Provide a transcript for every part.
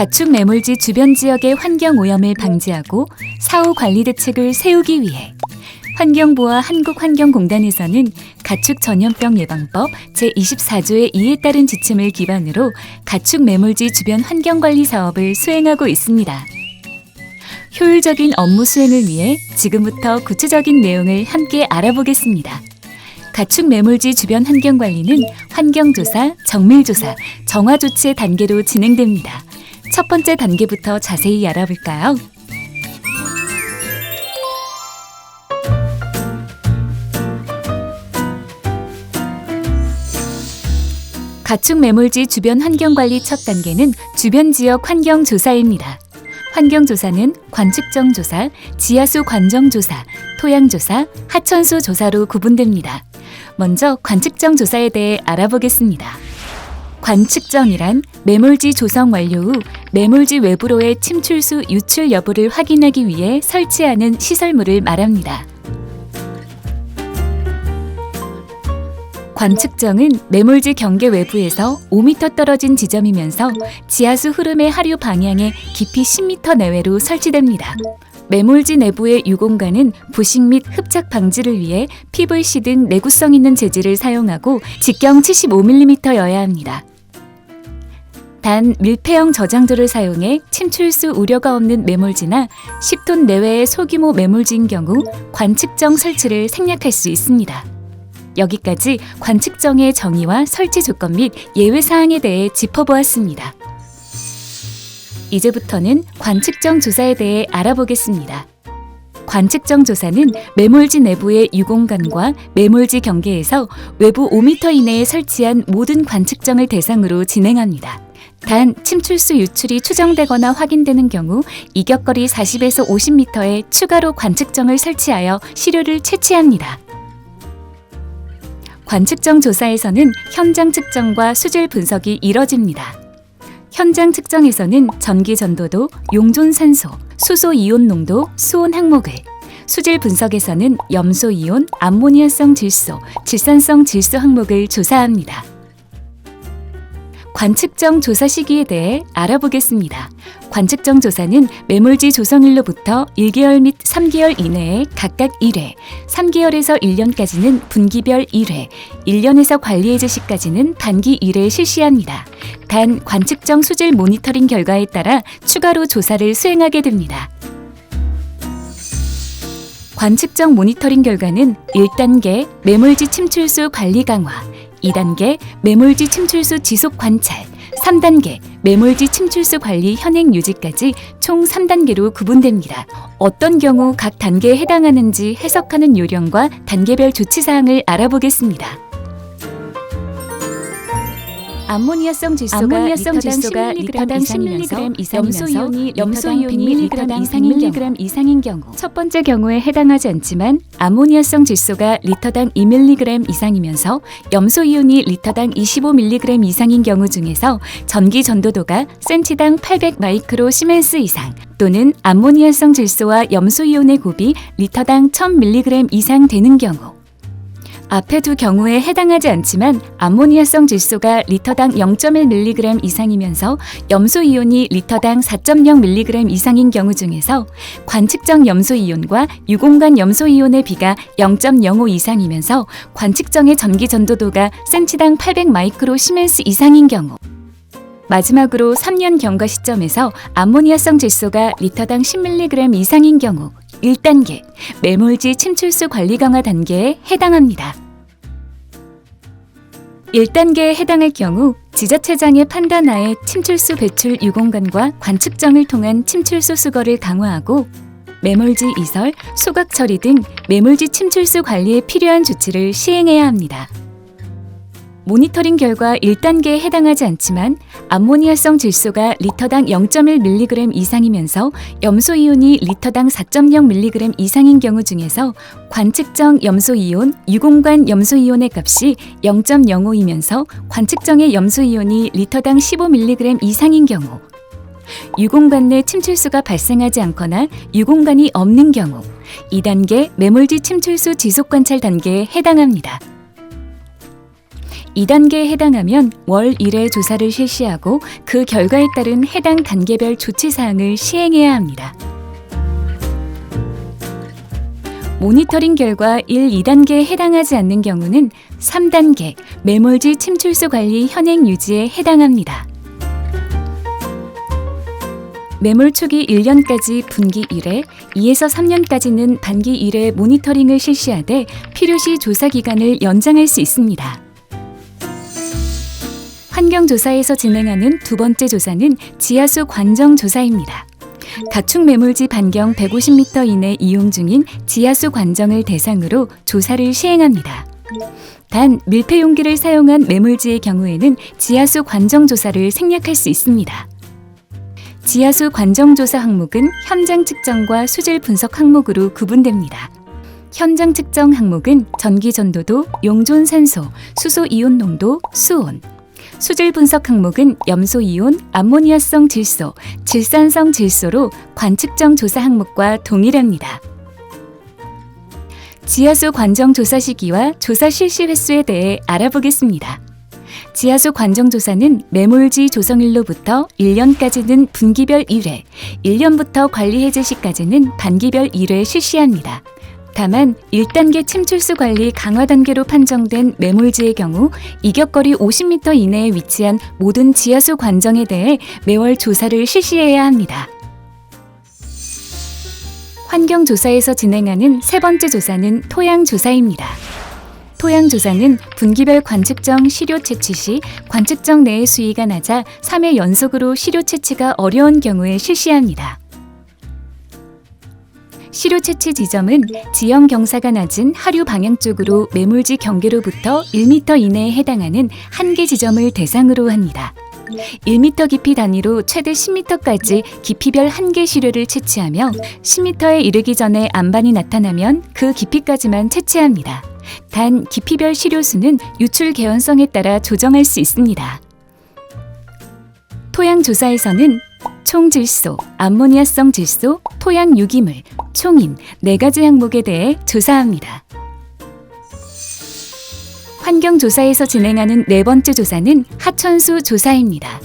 가축 매몰지 주변 지역의 환경 오염을 방지하고 사후 관리 대책을 세우기 위해 환경부와 한국환경공단에서는 가축 전염병 예방법 제24조의 2에 따른 지침을 기반으로 가축 매몰지 주변 환경관리 사업을 수행하고 있습니다. 효율적인 업무 수행을 위해 지금부터 구체적인 내용을 함께 알아보겠습니다. 가축 매몰지 주변 환경관리는 환경조사, 정밀조사, 정화조치의 단계로 진행됩니다. 첫 번째 단계부터 자세히 알아볼까요? 가축 매몰지 주변 환경관리 첫 단계는 주변 지역 환경조사입니다. 환경조사는 관측정 조사, 지하수 관정 조사, 토양 조사, 하천수 조사로 구분됩니다. 먼저 관측정 조사에 대해 알아보겠습니다. 관측정이란 매몰지 조성 완료 후 매몰지 외부로의 침출수 유출 여부를 확인하기 위해 설치하는 시설물을 말합니다. 관측정은 매몰지 경계 외부에서 5m 떨어진 지점이면서 지하수 흐름의 하류 방향의 깊이 10m 내외로 설치됩니다. 매몰지 내부의 유공간은 부식 및 흡착 방지를 위해 PVC 등 내구성 있는 재질을 사용하고 직경 75mm여야 합니다. 단 밀폐형 저장조를 사용해 침출수 우려가 없는 매몰지나 10톤 내외의 소규모 매몰지인 경우 관측정 설치를 생략할 수 있습니다. 여기까지 관측정의 정의와 설치 조건 및 예외사항에 대해 짚어보았습니다. 이제부터는 관측정 조사에 대해 알아보겠습니다. 관측정 조사는 매몰지 내부의 유공간과 매몰지 경계에서 외부 5m 이내에 설치한 모든 관측정을 대상으로 진행합니다. 단 침출수 유출이 추정되거나 확인되는 경우 이격거리 40에서 50m에 추가로 관측정을 설치하여 시료를 채취합니다. 관측정 조사에서는 현장 측정과 수질 분석이 이뤄집니다. 현장 측정에서는 전기 전도도, 용존 산소, 수소 이온 농도, 수온 항목을, 수질 분석에서는 염소 이온, 암모니아성 질소, 질산성 질소 항목을 조사합니다. 관측정 조사 시기에 대해 알아보겠습니다. 관측정 조사는 매몰지 조성일로부터 1개월 및 3개월 이내에 각각 1회, 3개월에서 1년까지는 분기별 1회, 1년에서 관리 해제 시까지는 단기 1회 실시합니다. 단 관측정 수질 모니터링 결과에 따라 추가로 조사를 수행하게 됩니다. 관측정 모니터링 결과는 1단계 매몰지 침출수 관리 강화, 2단계 매몰지 침출수 지속 관찰, 3단계 매몰지 침출수 관리 현행 유지까지 총 3단계로 구분됩니다. 어떤 경우 각 단계에 해당하는지 해석하는 요령과 단계별 조치사항을 알아보겠습니다. 암모니아성 질소가 리터당 10mg 이상이면서 염소 이온이 리터당 100mg 이상인 경우 첫 번째 경우에 해당하지 않지만 암모니아성 질소가 리터당 2mg 이상이면서 염소 이온이 리터당 25mg 이상인 경우 중에서 전기 전도도가 센치당 800 마이크로 시멘스 이상 또는 암모니아성 질소와 염소 이온의 곱이 리터당 1000mg 이상 되는 경우 앞의 두 경우에 해당하지 않지만 암모니아성 질소가 리터당 0.1mg 이상이면서 염소 이온이 리터당 4.0mg 이상인 경우 중에서 관측정 염소 이온과 유공간 염소 이온의 비가 0.05 이상이면서 관측정의 전기 전도도가 센치당 800 마이크로 시멘스 이상인 경우 마지막으로 3년 경과 시점에서 암모니아성 질소가 리터당 10mg 이상인 경우 1단계 매몰지 침출수 관리 강화 단계에 해당합니다. 1단계에 해당할 경우 지자체장의 판단하에 침출수 배출 유공간과 관측정을 통한 침출수 수거를 강화하고 매몰지 이설, 소각 처리 등 매몰지 침출수 관리에 필요한 조치를 시행해야 합니다. 모니터링 결과 1단계에 해당하지 않지만 암모니아성 질소가 리터당 0.1mg 이상이면서 염소 이온이 리터당 4.0mg 이상인 경우 중에서 관측정 염소 이온, 유공간 염소 이온의 값이 0.05이면서 관측정의 염소 이온이 리터당 15mg 이상인 경우 유공간 내 침출수가 발생하지 않거나 유공간이 없는 경우 2단계 매몰지 침출수 지속 관찰 단계에 해당합니다. 2단계에 해당하면 월 1회 조사를 실시하고 그 결과에 따른 해당 단계별 조치사항을 시행해야 합니다. 모니터링 결과 1, 2단계에 해당하지 않는 경우는 3단계 매몰지 침출수 관리 현행 유지에 해당합니다. 매몰 초기 1년까지 분기 1회, 2에서 3년까지는 반기 1회 모니터링을 실시하되 필요시 조사 기간을 연장할 수 있습니다. 환경조사에서 진행하는 두 번째 조사는 지하수 관정 조사입니다. 가축 매몰지 반경 150m 이내 이용 중인 지하수 관정을 대상으로 조사를 시행합니다. 단 밀폐 용기를 사용한 매몰지의 경우에는 지하수 관정 조사를 생략할 수 있습니다. 지하수 관정 조사 항목은 현장 측정과 수질 분석 항목으로 구분됩니다. 현장 측정 항목은 전기 전도도, 용존 산소, 수소 이온 농도, 수온. 수질 분석 항목은 염소 이온, 암모니아성 질소, 질산성 질소로 관측정 조사 항목과 동일합니다. 지하수 관정 조사 시기와 조사 실시 횟수에 대해 알아보겠습니다. 지하수 관정 조사는 매몰지 조성일로부터 1년까지는 분기별 1회, 1년부터 관리 해제 시까지는 반기별 1회 실시합니다. 다만 1단계 침출수 관리 강화 단계로 판정된 매몰지의 경우 이격거리 50m 이내에 위치한 모든 지하수 관정에 대해 매월 조사를 실시해야 합니다. 환경조사에서 진행하는 세 번째 조사는 토양조사입니다. 토양조사는 분기별 관측정 시료 채취 시 관측정 내의 수위가 낮아 3회 연속으로 시료 채취가 어려운 경우에 실시합니다. 시료 채취 지점은 지형 경사가 낮은 하류 방향 쪽으로 매몰지 경계로부터 1m 이내에 해당하는 한 개 지점을 대상으로 합니다. 1m 깊이 단위로 최대 10m까지 깊이별 한 개 시료를 채취하며 10m에 이르기 전에 안반이 나타나면 그 깊이까지만 채취합니다. 단 깊이별 시료수는 유출 개연성에 따라 조정할 수 있습니다. 토양조사에서는 총질소, 암모니아성 질소, 토양 유기물, 총인 4가지 항목에 대해 조사합니다. 환경조사에서 진행하는 네 번째 조사는 하천수 조사입니다.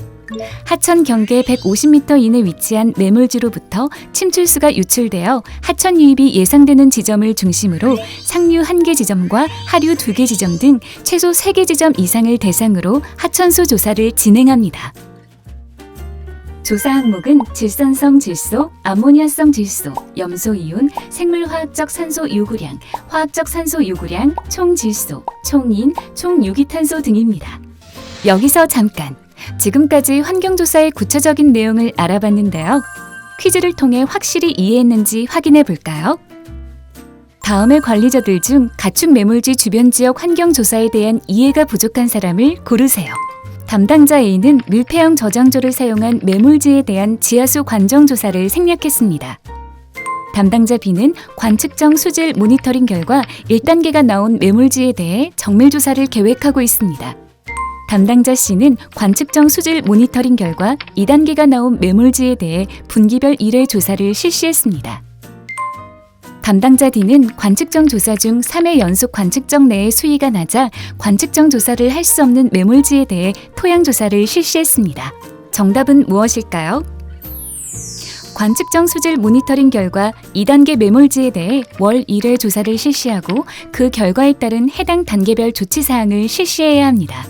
하천 경계 150m 이내 위치한 매몰지로부터 침출수가 유출되어 하천 유입이 예상되는 지점을 중심으로 상류 1개 지점과 하류 2개 지점 등 최소 3개 지점 이상을 대상으로 하천수 조사를 진행합니다. 조사 항목은 질산성 질소, 암모니아성 질소, 염소 이온, 생물화학적 산소 요구량, 화학적 산소 요구량, 총질소, 총인, 총유기탄소 등입니다. 여기서 잠깐! 지금까지 환경조사의 구체적인 내용을 알아봤는데요. 퀴즈를 통해 확실히 이해했는지 확인해 볼까요? 다음의 관리자들 중 가축 매몰지 주변 지역 환경조사에 대한 이해가 부족한 사람을 고르세요. 담당자 A는 밀폐형 저장조를 사용한 매몰지에 대한 지하수 관정 조사를 생략했습니다. 담당자 B는 관측정 수질 모니터링 결과 1단계가 나온 매몰지에 대해 정밀 조사를 계획하고 있습니다. 담당자 C는 관측정 수질 모니터링 결과 2단계가 나온 매몰지에 대해 분기별 1회 조사를 실시했습니다. 담당자 D는 관측정 조사 중 3회 연속 관측정 내의 수위가 낮아 관측정 조사를 할 수 없는 매몰지에 대해 토양 조사를 실시했습니다. 정답은 무엇일까요? 관측정 수질 모니터링 결과 2단계 매몰지에 대해 월 1회 조사를 실시하고 그 결과에 따른 해당 단계별 조치사항을 실시해야 합니다.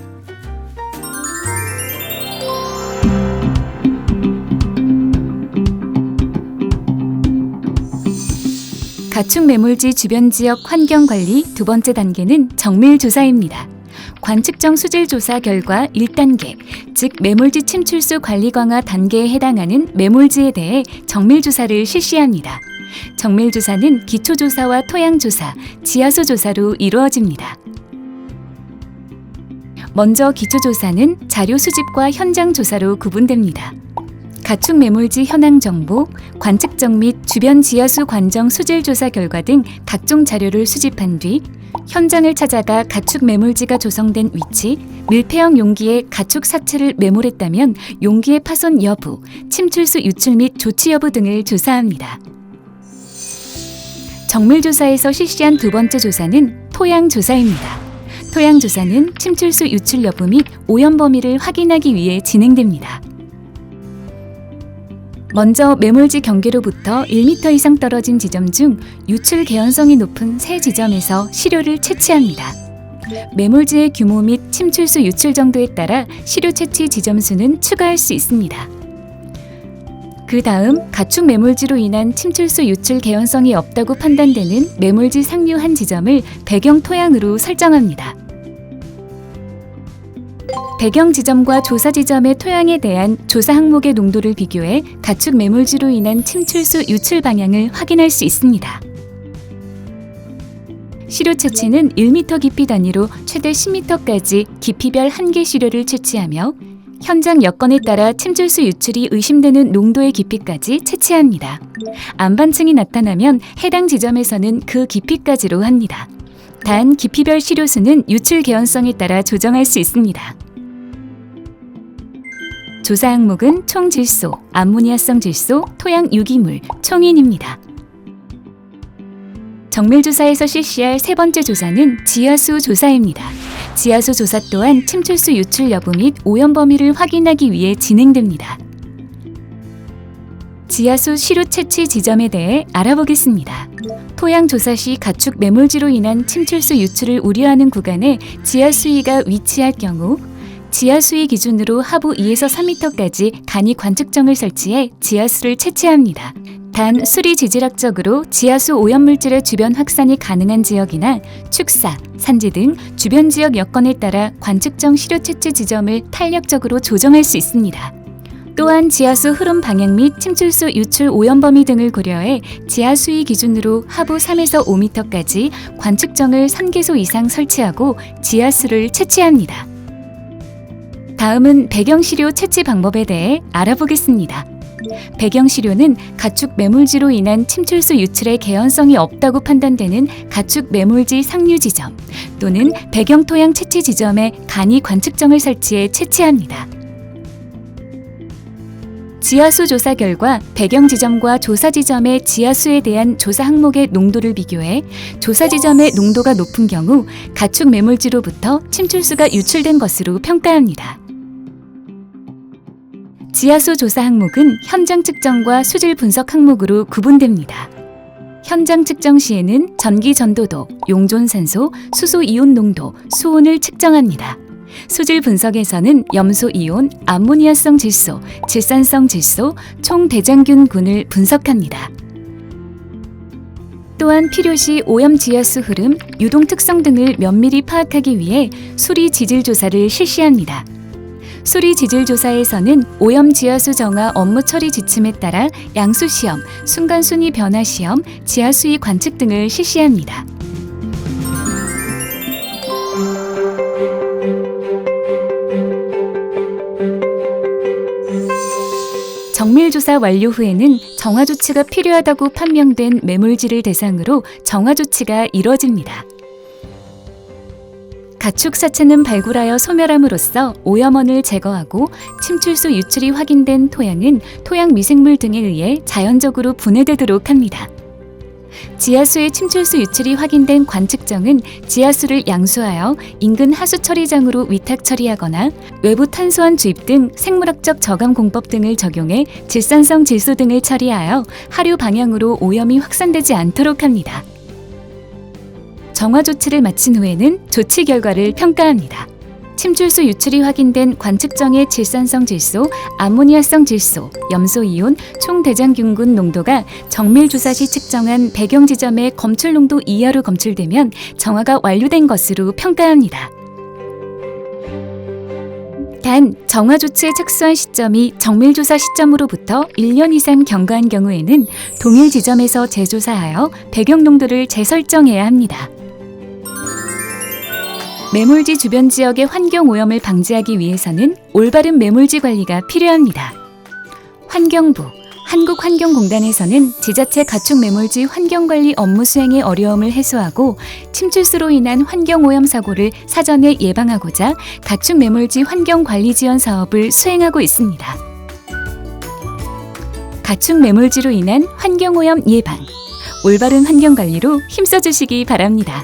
가축 매몰지 주변 지역 환경관리 두 번째 단계는 정밀조사입니다. 관측정 수질조사 결과 1단계, 즉 매몰지 침출수 관리 강화 단계에 해당하는 매몰지에 대해 정밀조사를 실시합니다. 정밀조사는 기초조사와 토양조사, 지하수조사로 이루어집니다. 먼저 기초조사는 자료 수집과 현장 조사로 구분됩니다. 가축 매몰지 현황 정보, 관측정 및 주변 지하수 관정 수질 조사 결과 등 각종 자료를 수집한 뒤 현장을 찾아가 가축 매몰지가 조성된 위치, 밀폐형 용기에 가축 사체를 매몰했다면 용기의 파손 여부, 침출수 유출 및 조치 여부 등을 조사합니다. 정밀조사에서 실시한 두 번째 조사는 토양조사입니다. 토양 조사는 침출수 유출 여부 및 오염 범위를 확인하기 위해 진행됩니다. 먼저 매몰지 경계로부터 1m 이상 떨어진 지점 중 유출 개연성이 높은 세 지점에서 시료를 채취합니다. 매몰지의 규모 및 침출수 유출 정도에 따라 시료 채취 지점 수는 추가할 수 있습니다. 그 다음 가축 매몰지로 인한 침출수 유출 개연성이 없다고 판단되는 매몰지 상류 한 지점을 배경 토양으로 설정합니다. 배경 지점과 조사 지점의 토양에 대한 조사 항목의 농도를 비교해 가축 매몰지로 인한 침출수 유출 방향을 확인할 수 있습니다. 시료 채취는 1m 깊이 단위로 최대 10m까지 깊이별 1개 시료를 채취하며 현장 여건에 따라 침출수 유출이 의심되는 농도의 깊이까지 채취합니다. 안반층이 나타나면 해당 지점에서는 그 깊이까지로 합니다. 단 깊이별 시료수는 유출 개연성에 따라 조정할 수 있습니다. 조사 항목은 총질소, 암모니아성 질소, 토양 유기물, 총인입니다. 정밀조사에서 실시할 세 번째 조사는 지하수 조사입니다. 지하수 조사 또한 침출수 유출 여부 및 오염 범위를 확인하기 위해 진행됩니다. 지하수 시료 채취 지점에 대해 알아보겠습니다. 토양 조사 시 가축 매몰지로 인한 침출수 유출을 우려하는 구간에 지하수위가 위치할 경우 지하수위 기준으로 하부 2에서 3m까지 간이 관측정을 설치해 지하수를 채취합니다. 단 수리 지질학적으로 지하수 오염물질의 주변 확산이 가능한 지역이나 축사, 산지 등 주변 지역 여건에 따라 관측정 시료 채취 지점을 탄력적으로 조정할 수 있습니다. 또한 지하수 흐름 방향 및 침출수 유출 오염 범위 등을 고려해 지하수위 기준으로 하부 3에서 5m까지 관측정을 3개소 이상 설치하고 지하수를 채취합니다. 다음은 배경시료 채취 방법에 대해 알아보겠습니다. 배경시료는 가축 매몰지로 인한 침출수 유출의 개연성이 없다고 판단되는 가축 매몰지 상류 지점 또는 배경토양 채취 지점에 간이 관측정을 설치해 채취합니다. 지하수 조사 결과 배경 지점과 조사 지점의 지하수에 대한 조사 항목의 농도를 비교해 조사 지점의 농도가 높은 경우 가축 매몰지로부터 침출수가 유출된 것으로 평가합니다. 지하수 조사 항목은 현장 측정과 수질 분석 항목으로 구분됩니다. 현장 측정 시에는 전기 전도도, 용존산소, 수소 이온 농도, 수온을 측정합니다. 수질 분석에서는 염소 이온, 암모니아성 질소, 질산성 질소, 총 대장균군을 분석합니다. 또한 필요시 오염 지하수 흐름, 유동 특성 등을 면밀히 파악하기 위해 수리 지질 조사를 실시합니다. 수리 지질 조사에서는 오염 지하수 정화 업무 처리 지침에 따라 양수 시험, 순간 순위 변화 시험, 지하수위 관측 등을 실시합니다. 정밀조사 완료 후에는 정화 조치가 필요하다고 판명된 매몰지를 대상으로 정화 조치가 이뤄집니다. 가축 사체는 발굴하여 소멸함으로써 오염원을 제거하고 침출수 유출이 확인된 토양은 토양 미생물 등에 의해 자연적으로 분해되도록 합니다. 지하수의 침출수 유출이 확인된 관측정은 지하수를 양수하여 인근 하수 처리장으로 위탁 처리하거나 외부 탄소환 주입 등 생물학적 저감 공법 등을 적용해 질산성 질소 등을 처리하여 하류 방향으로 오염이 확산되지 않도록 합니다. 정화 조치를 마친 후에는 조치 결과를 평가합니다. 침출수 유출이 확인된 관측정의 질산성 질소, 암모니아성 질소, 염소이온, 총 대장균군 농도가 정밀조사 시 측정한 배경 지점의 검출 농도 이하로 검출되면 정화가 완료된 것으로 평가합니다. 단, 정화 조치에 착수한 시점이 정밀조사 시점으로부터 1년 이상 경과한 경우에는 동일 지점에서 재조사하여 배경 농도를 재설정해야 합니다. 매몰지 주변 지역의 환경 오염을 방지하기 위해서는 올바른 매몰지 관리가 필요합니다. 환경부, 한국환경공단에서는 지자체 가축 매몰지 환경관리 업무 수행의 어려움을 해소하고 침출수로 인한 환경오염 사고를 사전에 예방하고자 가축 매몰지 환경관리 지원 사업을 수행하고 있습니다. 가축 매몰지로 인한 환경오염 예방, 올바른 환경관리로 힘써주시기 바랍니다.